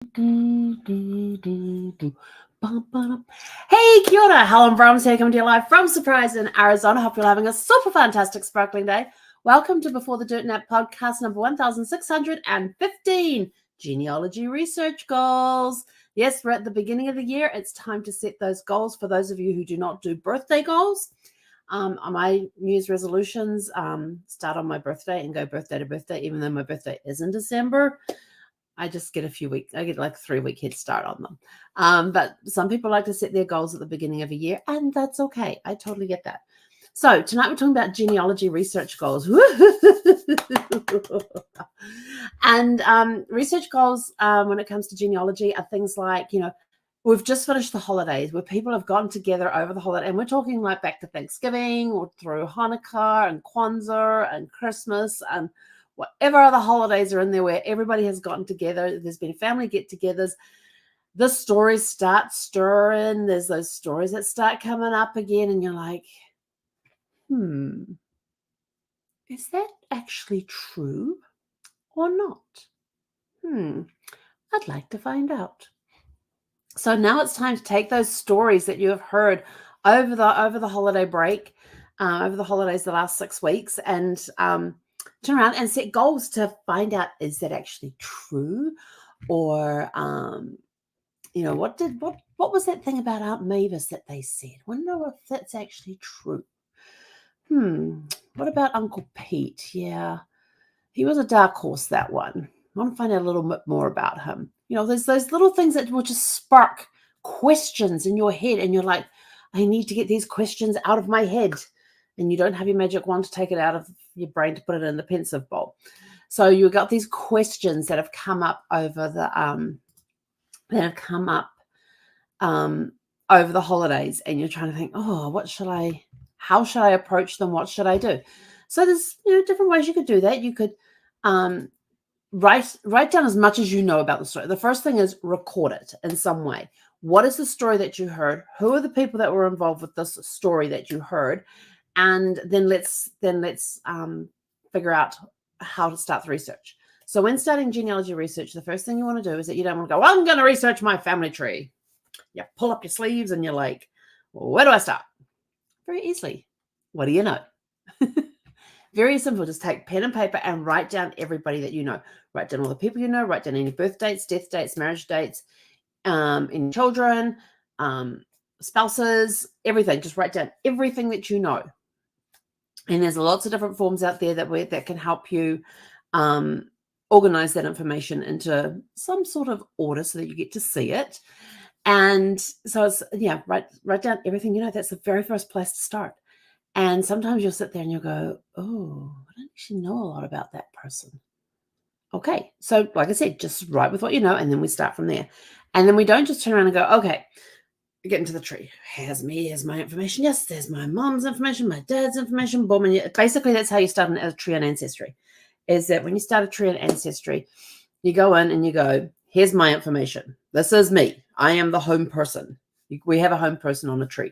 Do, do, do, do. Bum, ba-dum. Hey, kia ora. Helen Brahms here, coming to you live from Surprise in Arizona. Hope you're having a super fantastic, sparkling day. Welcome to Before the Dirt Nap podcast number 1615, Genealogy Research Goals. Yes, we're at the beginning of the year. It's time to set those goals for those of you who do not do birthday goals. My New Year's resolutions start on my birthday and go birthday to birthday, even though my birthday is in December. I just get I get like a 3-week head start on them. But some people like to set their goals at the beginning of a year, and that's okay. I totally get that. So tonight we're talking about genealogy research goals. And research goals when it comes to genealogy are things like, we've just finished the holidays where people have gotten together over the holiday, and we're talking like back to Thanksgiving or through Hanukkah and Kwanzaa and Christmas and whatever other holidays are in there where everybody has gotten together. There's been family get-togethers. The stories start stirring. There's those stories that start coming up again, and you're like, is that actually true or not? I'd like to find out. So now it's time to take those stories that you have heard over the holiday break, over the holidays the last 6 weeks, and turn around and set goals to find out, is that actually true? Or what was that thing about Aunt Mavis that they said? I wonder if that's actually true. What about Uncle Pete? Yeah, he was a dark horse, that one. I want to find out a little bit more about him. There's those little things that will just spark questions in your head, and you're like, I need to get these questions out of my head. And you don't have your magic wand to take it out of your brain to put it in the pensive bowl. So you've got these questions that have come up over the holidays, and you're trying to think, how should I approach them? What should I do? So there's different ways you could do that. You could write down as much as you know about the story. The first thing is record it in some way. What is the story that you heard? Who are the people that were involved with this story that you heard? And then let's figure out how to start the research. So when starting genealogy research, the first thing you want to do is that you don't want to go, I'm going to research my family tree. You pull up your sleeves and you're like, where do I start? Very easily. What do you know? Very simple. Just take pen and paper and write down everybody that you know. Write down all the people you know. Write down any birth dates, death dates, marriage dates, any children, spouses, everything. Just write down everything that you know. And there's lots of different forms out there that can help you organize that information into some sort of order so that you get to see it. And so it's, write down everything you know. That's the very first place to start. And sometimes you'll sit there and you'll go, oh, I don't actually know a lot about that person. Okay. So like I said, just write with what you know, and then we start from there. And then we don't just turn around and go, okay, get into the tree. Here's my information. Yes, there's my mom's information, my dad's information, boom. And basically that's how you start a tree on Ancestry, is that when you start a tree on Ancestry, you go in and you go, here's my information. This is me. I am the home person. We have a home person on the tree.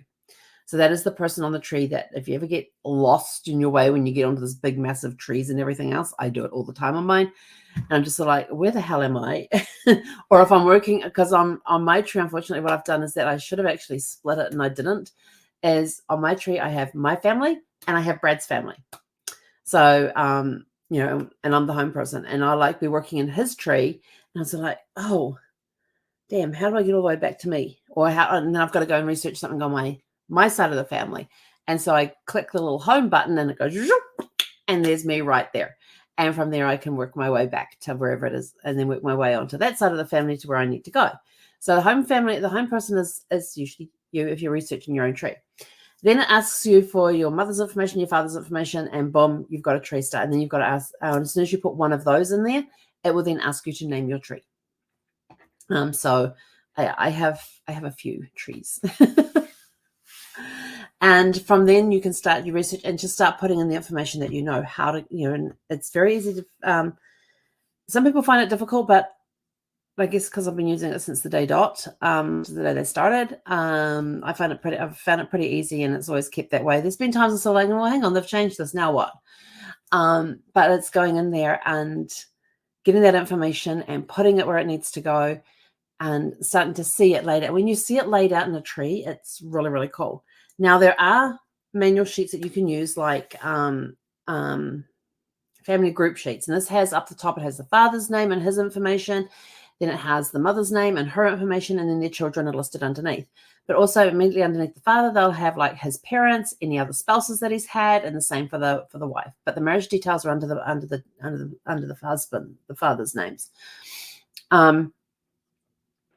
So that is the person on the tree that if you ever get lost in your way when you get onto this big, massive trees and everything else, I do it all the time on mine. And I'm just sort of like, where the hell am I? Or if I'm working, because on my tree, unfortunately, what I've done is that I should have actually split it and I didn't, is on my tree, I have my family and I have Brad's family. So, and I'm the home person and I like be working in his tree. And I was like, oh, damn, how do I get all the way back to me? And then I've got to go and research something on my side of the family. And so I click the little home button and it goes, and there's me right there. And from there, I can work my way back to wherever it is and then work my way onto that side of the family to where I need to go. So the home person is usually you if you're researching your own tree. Then it asks you for your mother's information, your father's information, and boom, you've got a tree start. And then you've got to ask, as soon as you put one of those in there, it will then ask you to name your tree. So I have a few trees. And from then you can start your research and just start putting in the information that you know how to, and it's very easy to, some people find it difficult, but I guess because I've been using it since the day dot, the day they started, I've found it pretty easy, and it's always kept that way. There's been times I'm sort of like, well, hang on, they've changed this, now what? But it's going in there and getting that information and putting it where it needs to go. and starting to see it laid out. When you see it laid out in a tree, it's really, really cool. Now, there are manual sheets that you can use, like family group sheets. And this has up the top, it has the father's name and his information. Then it has the mother's name and her information, and then their children are listed underneath. But also immediately underneath the father, they'll have like his parents, any other spouses that he's had, and the same for the wife. But the marriage details are under the husband, the father's names. And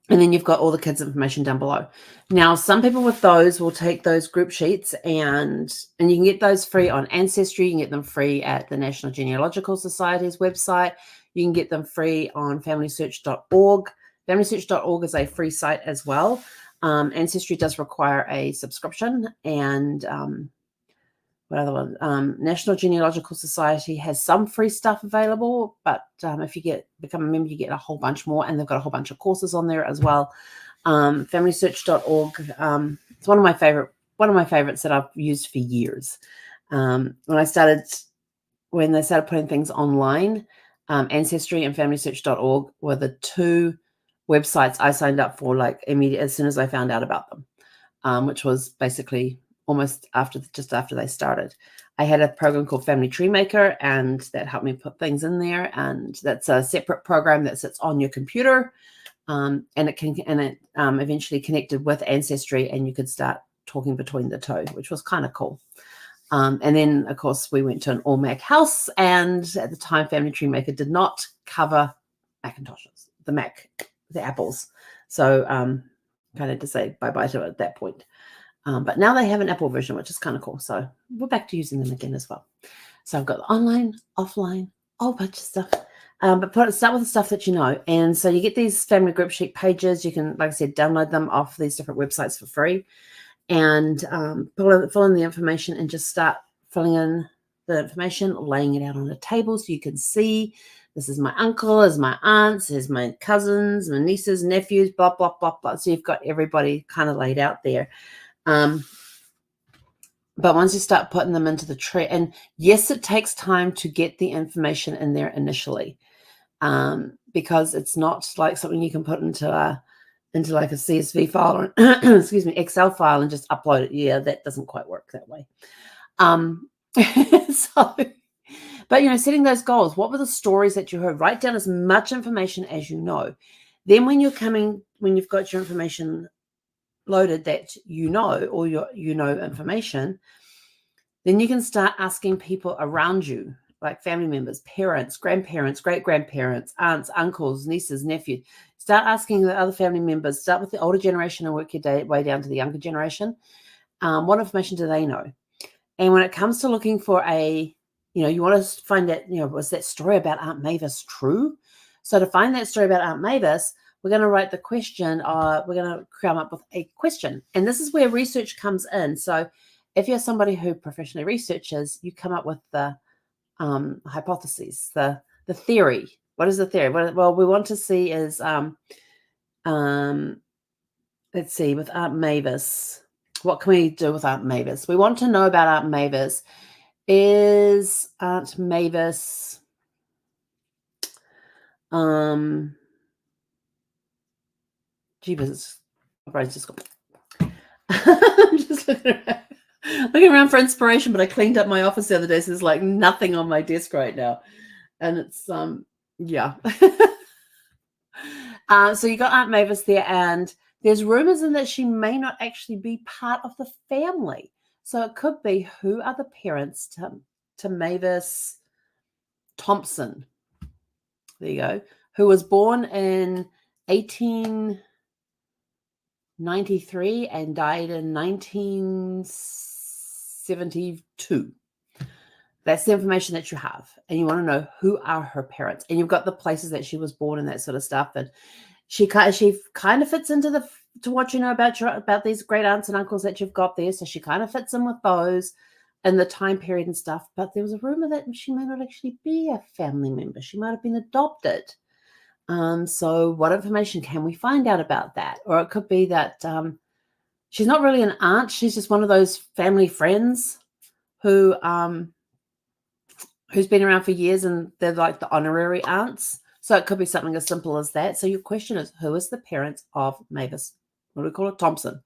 then you've got all the kids' information down below. Now, some people with those will take those group sheets, and you can get those free on Ancestry. You can get them free at the National Genealogical Society's website. You can get them free on FamilySearch.org. FamilySearch.org is a free site as well. Ancestry does require a subscription, and what other one? National Genealogical Society has some free stuff available, but if you become a member, you get a whole bunch more, and they've got a whole bunch of courses on there as well. FamilySearch.org. It's one of my favorites that I've used for years. When they started putting things online, Ancestry and FamilySearch.org were the two websites I signed up for like immediately as soon as I found out about them, which was basically almost just after they started. I had a program called Family Tree Maker, and that helped me put things in there. And that's a separate program that sits on your computer, and it eventually connected with Ancestry, and you could start talking between the two, which was kind of cool. And then, of course, we went to an all-Mac house, and at the time, Family Tree Maker did not cover Macintoshes, the Apples. So kind of had to say bye-bye to it at that point. But now they have an Apple version, which is kind of cool. So we're back to using them again as well. So I've got online, offline, a whole bunch of stuff. But start with the stuff that you know. And so you get these family group sheet pages. You can, like I said, download them off these different websites for free. And fill in the information and just start filling in the information, laying it out on a table so you can see this is my uncle, this is my aunts, this is my cousins, my nieces, nephews, blah, blah, blah, blah. So you've got everybody kind of laid out there. But once you start putting them into the tree, and yes, it takes time to get the information in there initially, because it's not like something you can put into like a CSV file or Excel file and just upload it. Yeah, that doesn't quite work that way. But setting those goals. What were the stories that you heard? Write down as much information as you know. Then when you've got your information loaded that or information, then you can start asking people around you, like family members, parents, grandparents, great-grandparents, aunts, uncles, nieces, nephews. Start asking the other family members. Start with the older generation and work your way down to the younger generation. What information do they know? And when it comes to looking for you want to find out, was that story about Aunt Mavis true? So to find that story about Aunt Mavis, we're going to write the question. We're going to come up with a question. And this is where research comes in. So if you're somebody who professionally researches, you come up with the hypotheses, the theory. What is the theory? Well, we want to see is, let's see, with Aunt Mavis, what can we do with Aunt Mavis? We want to know about Aunt Mavis. Is Aunt Mavis, jeepers, my brain's just got. I'm just looking around for inspiration, but I cleaned up my office the other day, so there's like nothing on my desk right now, and it's yeah. So you got Aunt Mavis there, and there's rumors in that she may not actually be part of the family. So it could be, who are the parents to Mavis Thompson? There you go. Who was born in 1893 and died in 1972. That's the information that you have. And you want to know, who are her parents? And you've got the places that she was born and that sort of stuff. And she kind of fits into to what you know about these great aunts and uncles that you've got there. So she kind of fits in with those and the time period and stuff. But there was a rumor that she may not actually be a family member. She might have been adopted. So what information can we find out about that? Or it could be that she's not really an aunt. She's just one of those family friends who's been around for years, and they're like the honorary aunts. So it could be something as simple as that. So your question is, who is the parents of Mavis? What do we call it? Thompson,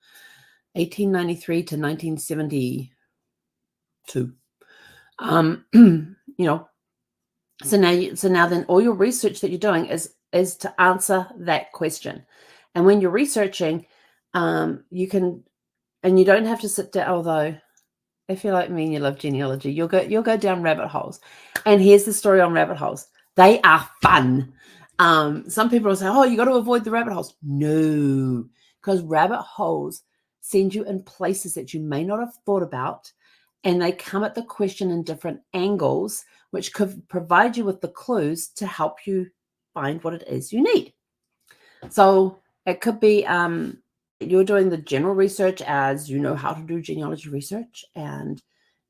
1893 to 1972. You know, so now then all your research that you're doing is to answer that question. And when you're researching, you can, and you don't have to sit down, although if you're like me and you love genealogy, you'll go down rabbit holes. And here's the story on rabbit holes. They are fun. Some people will say, oh, you got to avoid the rabbit holes. No, because rabbit holes send you in places that you may not have thought about, and they come at the question in different angles, which could provide you with the clues to help you find what it is you need. So it could be you're doing the general research as you know how to do genealogy research, and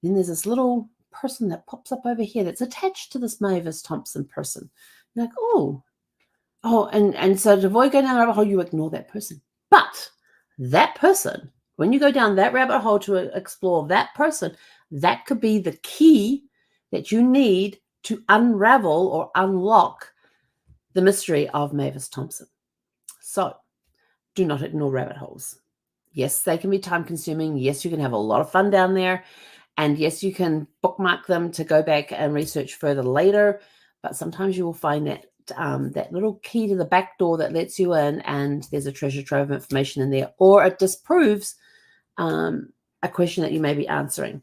then there's this little person that pops up over here that's attached to this Mavis Thompson person. You're like, oh, and so to avoid going down the rabbit hole, you ignore that person. But that person, when you go down that rabbit hole to explore that person, that could be the key that you need to unravel or unlock the mystery of Mavis Thompson. So do not ignore rabbit holes. Yes, they can be time consuming. Yes, you can have a lot of fun down there. And yes, you can bookmark them to go back and research further later. But sometimes you will find that that little key to the back door that lets you in, and there's a treasure trove of information in there, or it disproves a question that you may be answering.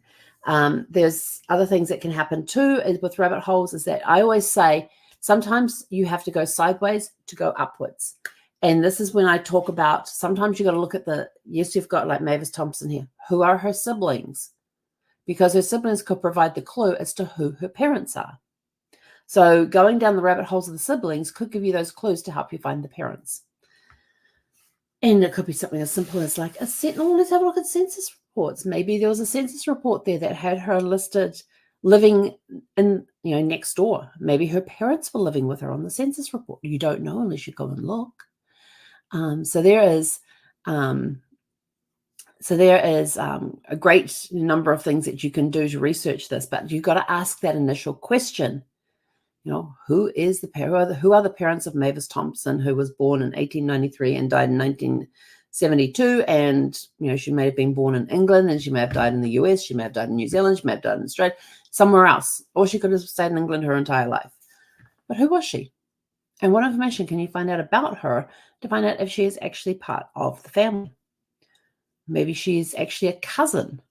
There's other things that can happen too with rabbit holes, is that I always say sometimes you have to go sideways to go upwards. And this is when I talk about sometimes you got to look at yes, you've got like Mavis Thompson here. Who are her siblings? Because her siblings could provide the clue as to who her parents are. So going down the rabbit holes of the siblings could give you those clues to help you find the parents. And it could be something as simple as like let's have a look at census reports. Maybe there was a census report there that had her listed living in, next door. Maybe her parents were living with her on the census report. You don't know unless you go and look. So there is a great number of things that you can do to research this, but you've got to ask that initial question. Who are the parents of Mavis Thompson, who was born in 1893 and died in 1972? And she may have been born in England, and she may have died in the US. She may have died in New Zealand. She may have died in Australia, somewhere else, or she could have stayed in England her entire life. But who was she? And what information can you find out about her to find out if she is actually part of the family? Maybe she's actually a cousin,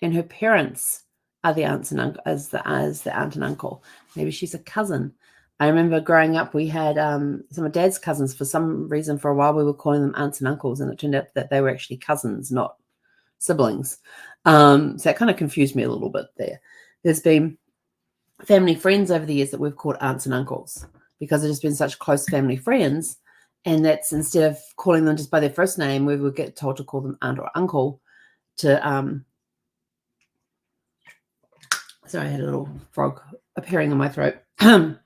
and her parents are the aunts and uncle, as the aunt and uncle. Maybe she's a cousin. I remember growing up, we had some of Dad's cousins. For some reason, for a while, we were calling them aunts and uncles, and it turned out that they were actually cousins, not siblings. So that kind of confused me a little bit there. There's been family friends over the years that we've called aunts and uncles because they've just been such close family friends. And that's, instead of calling them just by their first name, we would get told to call them aunt or uncle to sorry, I had a little frog appearing in my throat. That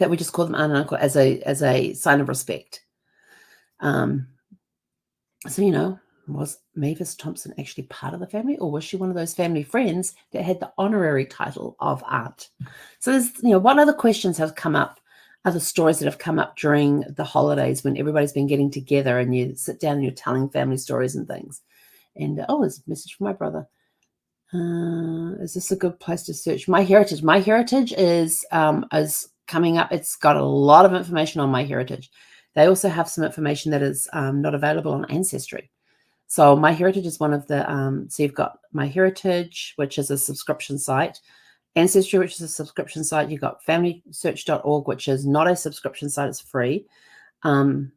we just call them aunt and uncle as a sign of respect. So, was Mavis Thompson actually part of the family, or was she one of those family friends that had the honorary title of aunt? So there's, what other questions have come up, other stories that have come up during the holidays when everybody's been getting together and you sit down and you're telling family stories and things. And, there's a message from my brother. Is this a good place to search? MyHeritage. MyHeritage is coming up. It's got a lot of information on MyHeritage. They also have some information that is not available on Ancestry. So MyHeritage is one of the, so you've got MyHeritage, which is a subscription site, Ancestry, which is a subscription site. You've got FamilySearch.org, which is not a subscription site, it's free. And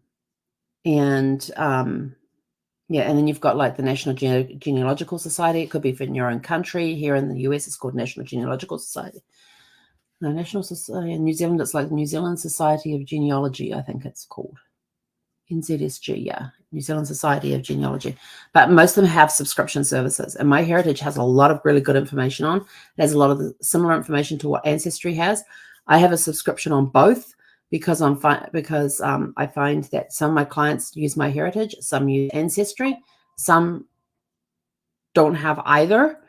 then you've got like the National Genealogical Society. It could be for in your own country. Here in the US, it's called National Genealogical Society. No, National Society in New Zealand, it's like New Zealand Society of Genealogy, I think it's called. NZSG, yeah, New Zealand Society of Genealogy. But most of them have subscription services. And MyHeritage has a lot of really good information on. It has a lot of the similar information to what Ancestry has. I have a subscription on both because I find that some of my clients use MyHeritage, some use Ancestry, some don't have either.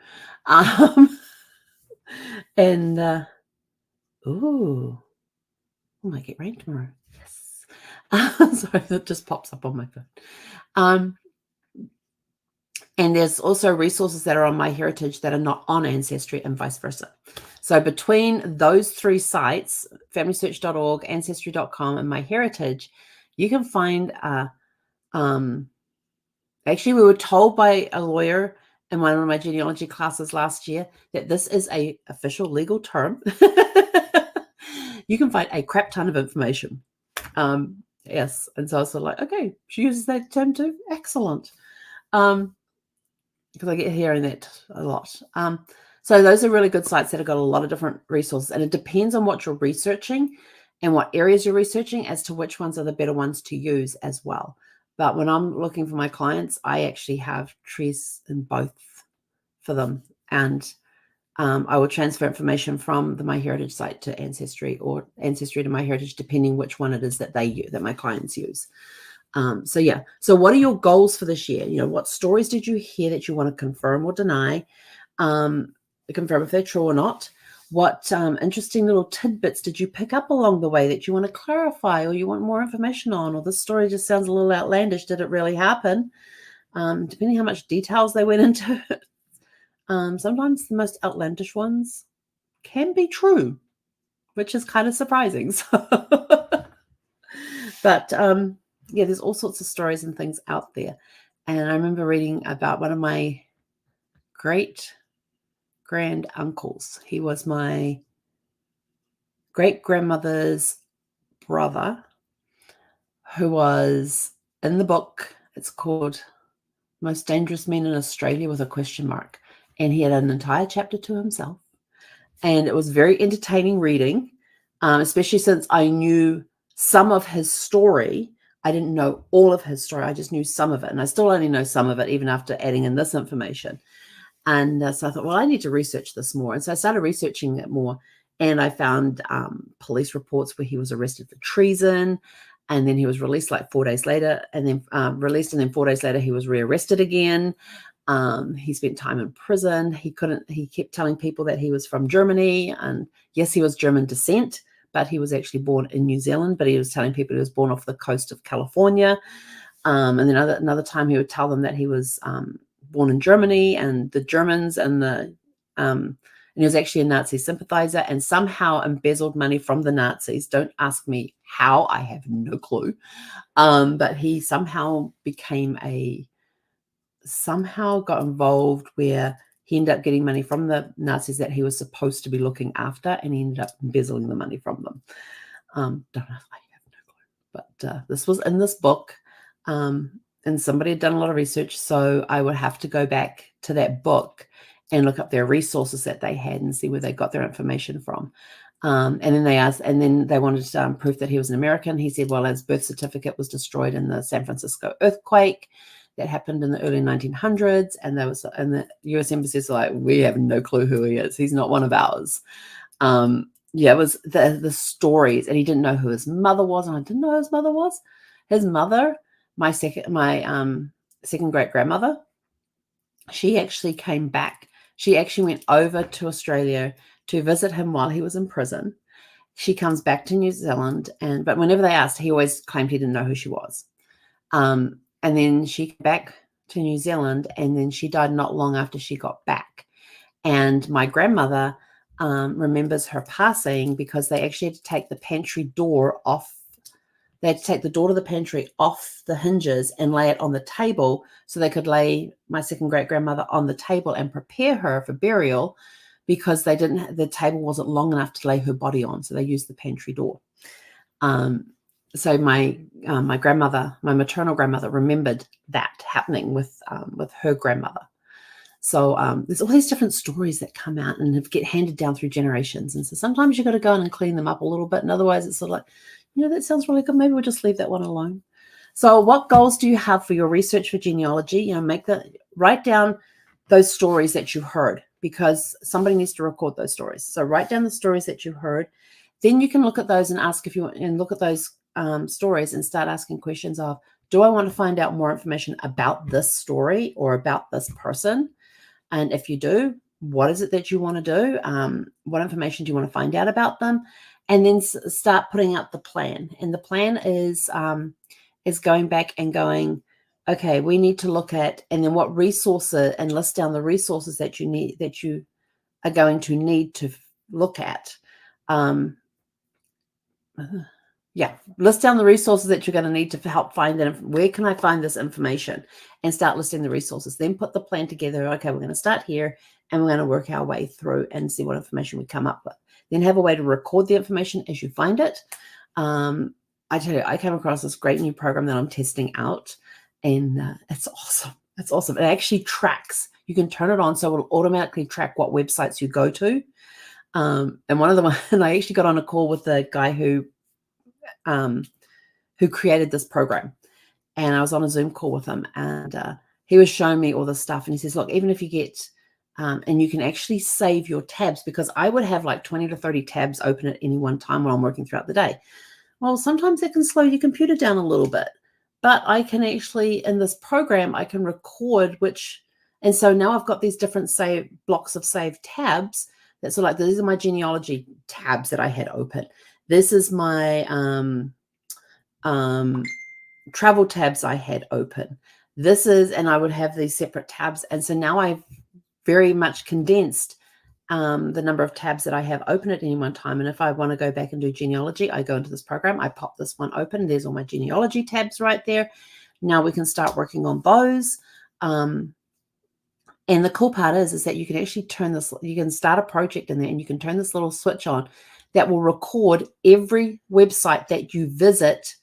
Ooh, I might get rain tomorrow. Yes. Sorry, that just pops up on my phone. And there's also resources that are on MyHeritage that are not on Ancestry and vice versa. So between those 3 sites, familysearch.org, ancestry.com, and MyHeritage, you can find, actually, we were told by a lawyer in one of my genealogy classes last year that this is a official legal term. You can find a crap ton of information. Yes. And so I was sort of like, okay, she uses that term too. Excellent. Because I get hearing that a lot. So those are really good sites that have got a lot of different resources, and it depends on what you're researching and what areas you're researching as to which ones are the better ones to use as well. But when I'm looking for my clients, I actually have trees in both for them, and I will transfer information from the MyHeritage site to Ancestry, or Ancestry to MyHeritage, depending which one it is that they use, that my clients use. So yeah. So what are your goals for this year? You know, what stories did you hear that you want to confirm or deny? Confirm if they're true or not. What interesting little tidbits did you pick up along the way that you want to clarify, or you want more information on, or this story just sounds a little outlandish? Did it really happen? Depending how much details they went into it. Sometimes the most outlandish ones can be true, which is kind of surprising. So but yeah, there's all sorts of stories and things out there. And I remember reading about one of my great grand uncles. He was my great grandmother's brother, who was in the book. It's called Most Dangerous Men in Australia with a question mark. And he had an entire chapter to himself. And it was very entertaining reading, especially since I knew some of his story. I didn't know all of his story. I just knew some of it. And I still only know some of it, even after adding in this information. And so I thought, well, I need to research this more. And so I started researching it more. And I found police reports where he was arrested for treason. And then he was released like 4 days later, and then released. And then 4 days later, he was rearrested again. He spent time in prison. He kept telling people that he was from Germany. And yes, he was German descent, but he was actually born in New Zealand. But he was telling people he was born off the coast of California. And then another time he would tell them that he was born in Germany and the Germans and he was actually a Nazi sympathizer and somehow embezzled money from the Nazis. Don't ask me how, I have no clue. But he somehow got involved where he ended up getting money from the Nazis that he was supposed to be looking after, and he ended up embezzling the money from them. Don't know, I have no clue. But this was in this book. And somebody had done a lot of research, so I would have to go back to that book and look up their resources that they had and see where they got their information from. And then they wanted proof that he was an American. He said, well, his birth certificate was destroyed in the San Francisco earthquake that happened in the early 1900s. And the US Embassy is like, we have no clue who he is. He's not one of ours. Yeah, it was the stories, and he didn't know who his mother was, and I didn't know who his mother was. His mother, my second great grandmother, she actually came back. She actually went over to Australia to visit him while he was in prison. She comes back to New Zealand, but whenever they asked, he always claimed he didn't know who she was. And then she came back to New Zealand, and then she died not long after she got back. And my grandmother remembers her passing because they actually had to take the pantry door off. They had to take the door to the pantry off the hinges and lay it on the table so they could lay my second great grandmother on the table and prepare her for burial, because the table wasn't long enough to lay her body on. So they used the pantry door. So my grandmother, my maternal grandmother, remembered that happening with her grandmother. So there's all these different stories that come out and get handed down through generations. And so sometimes you've got to go in and clean them up a little bit. And otherwise it's sort of like, that sounds really good. Maybe we'll just leave that one alone. So what goals do you have for your research for genealogy? Write down those stories that you heard, because somebody needs to record those stories. So write down the stories that you heard. Then you can look at those and look at those stories and start asking questions of, do I want to find out more information about this story or about this person? And if you do, what is it that you want to do? What information do you want to find out about them? and then start putting out the plan. And the plan is going back and going, okay, we need to look at, and then what resources, and list down the resources that you need, that you are going to need to look at. List down the resources that you're going to need to help find that. Where can I find this information? And start listing the resources. Then put the plan together. Okay, we're going to start here, and we're going to work our way through and see what information we come up with. Then have a way to record the information as you find it. I tell you, I came across this great new program that I'm testing out, and it's awesome. It's awesome. It actually tracks. You can turn it on so it'll automatically track what websites you go to. And one of them, and I actually got on a call with the guy who created this program, and I was on a Zoom call with him, and he was showing me all this stuff, and he says, look, even if you get and you can actually save your tabs, because I would have like 20 to 30 tabs open at any one time while I'm working throughout the day. Well, sometimes it can slow your computer down a little bit, but I can actually, in this program, I can record and so now I've got these different blocks of saved tabs. That's like, these are my genealogy tabs that I had open. This is my travel tabs I had open. And I would have these separate tabs. And so now I've very much condensed the number of tabs that I have open at any one time. And if I want to go back and do genealogy, I go into this program, I pop this one open. There's all my genealogy tabs right there. Now we can start working on those. And the cool part is that you can actually you can start a project in there, and you can turn this little switch on that will record every website that you visit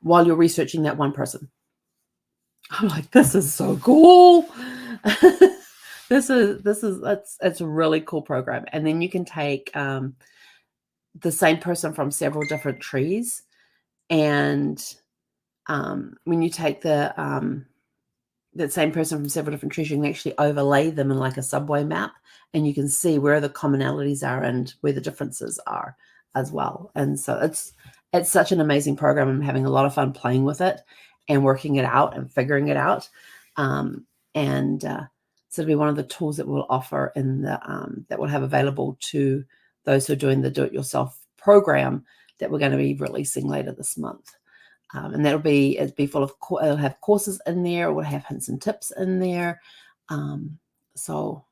while you're researching that one person. I'm like, this is so cool. It's a really cool program. And then you can take the same person from several different trees, and when you take that same person from several different trees, you can actually overlay them in like a subway map, and you can see where the commonalities are and where the differences are as well. And so it's such an amazing program. I'm having a lot of fun playing with it and working it out and figuring it out. So it'll be one of the tools that we'll offer that we'll have available to those who are doing the do-it-yourself program that we're going to be releasing later this month. And it'll be full of, it'll have courses in there, we'll have hints and tips in there. So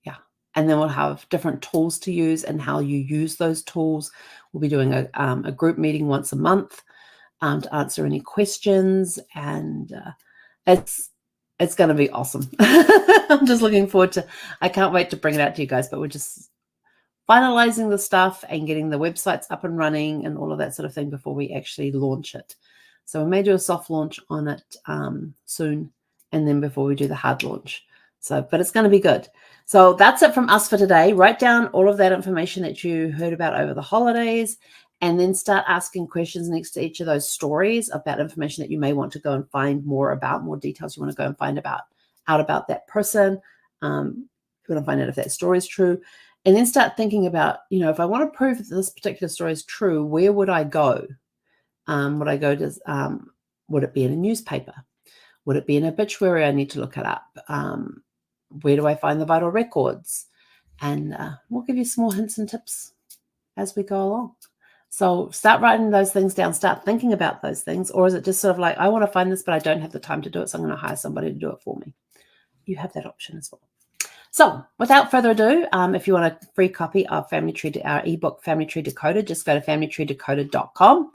yeah. And then we'll have different tools to use and how you use those tools. We'll be doing a group meeting once a month to answer any questions. And it's going to be awesome. I'm just looking forward I can't wait to bring it out to you guys, but we're just finalizing the stuff and getting the websites up and running and all of that sort of thing before we actually launch it. So we may do a soft launch on it soon, and then before we do the hard launch. But it's going to be good. So that's it from us for today. Write down all of that information that you heard about over the holidays, and then start asking questions next to each of those stories about information that you may want to go and find more about, more details you want to go and find out about that person. If you want to find out if that story is true. And then start thinking about, if I want to prove that this particular story is true, where would I go? Would I go to, would it be in a newspaper? Would it be an obituary? I need to look it up. Where do I find the vital records? And we'll give you some more hints and tips as we go along. So start writing those things down, start thinking about those things. Or is it just sort of like, I want to find this, but I don't have the time to do it, so I'm going to hire somebody to do it for me? You have that option as well. So without further ado, if you want a free copy of our ebook, Family Tree Decoded, just go to familytreedecoded.com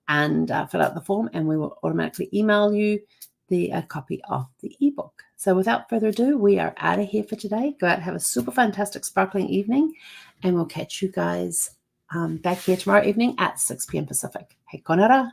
and fill out the form, and we will automatically email you a copy of the ebook. So without further ado, we are out of here for today. Go out and have a super fantastic, sparkling evening, and we'll catch you guys back here tomorrow evening at 6 p.m. Pacific. Hei konara.